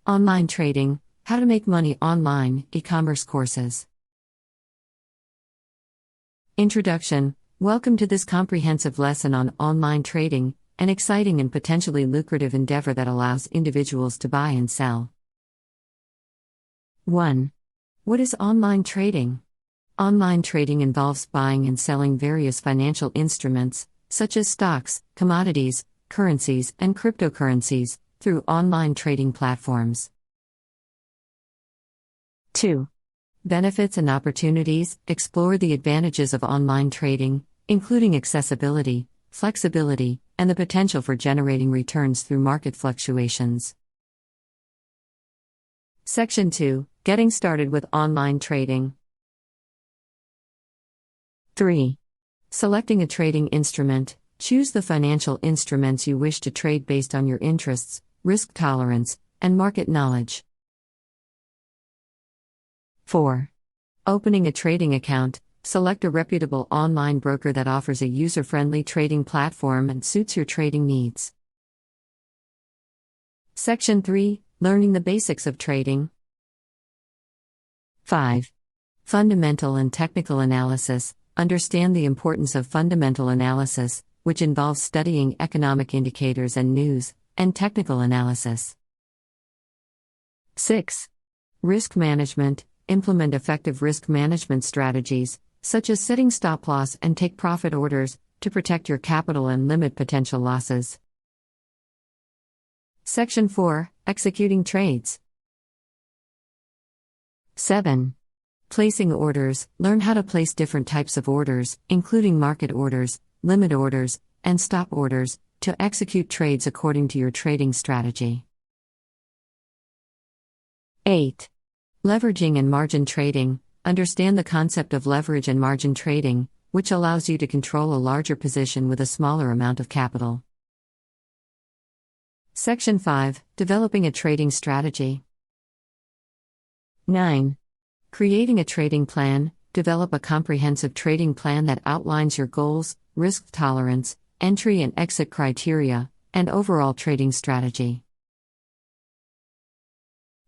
Online trading, how to make money online, e-commerce courses. Introduction. Welcome to this comprehensive lesson on online trading, an exciting and potentially lucrative endeavor that allows individuals to buy and sell. 1. What is online trading? Online trading involves buying and selling various financial instruments, such as stocks, commodities, currencies, and cryptocurrencies, through online trading platforms. 2. Benefits and opportunities. Explore the advantages of online trading, including accessibility, flexibility, and the potential for generating returns through market fluctuations. Section 2. Getting started with online trading. 3. Selecting a trading instrument. Choose the financial instruments you wish to trade based on your interests, risk tolerance, and market knowledge. 4. Opening a trading account. Select a reputable online broker that offers a user-friendly trading platform and suits your trading needs. Section 3. Learning the basics of trading. 5. Fundamental and technical analysis. Understand the importance of fundamental analysis, which involves studying economic indicators and news, and technical analysis. 6. Risk management. Implement effective risk management strategies, such as setting stop-loss and take-profit orders, to protect your capital and limit potential losses. Section 4. Executing trades. 7. Placing orders. Learn how to place different types of orders, including market orders, limit orders, and stop orders, to execute trades according to your trading strategy. 8. Leveraging and margin trading. Understand the concept of leverage and margin trading, which allows you to control a larger position with a smaller amount of capital. Section 5. Developing a trading strategy. 9. Creating a trading plan. Develop a comprehensive trading plan that outlines your goals, risk tolerance, entry and exit criteria, and overall trading strategy.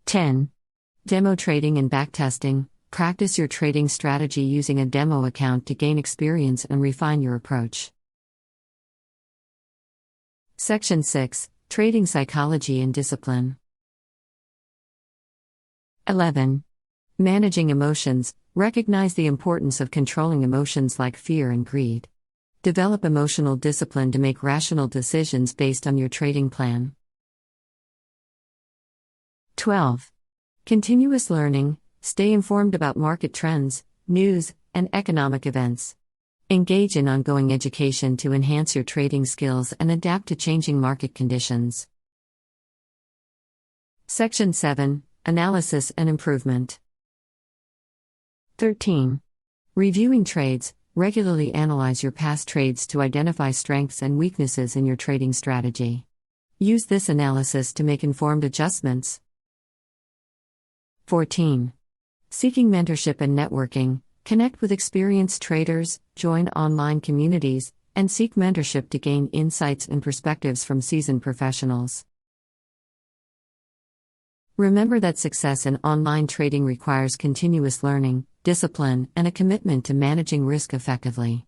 10. Demo trading and backtesting. Practice your trading strategy using a demo account to gain experience and refine your approach. Section 6. Trading psychology and discipline. 11. Managing emotions. Recognize the importance of controlling emotions like fear and greed. Develop emotional discipline to make rational decisions based on your trading plan. 12. Continuous learning. Stay informed about market trends, news, and economic events. Engage in ongoing education to enhance your trading skills and adapt to changing market conditions. Section 7. Analysis and improvement. 13. Reviewing trades. Regularly analyze your past trades to identify strengths and weaknesses in your trading strategy. Use this analysis to make informed adjustments. 14. Seeking mentorship and networking. Connect with experienced traders, join online communities, and seek mentorship to gain insights and perspectives from seasoned professionals. Remember that success in online trading requires continuous learning, discipline, and a commitment to managing risk effectively.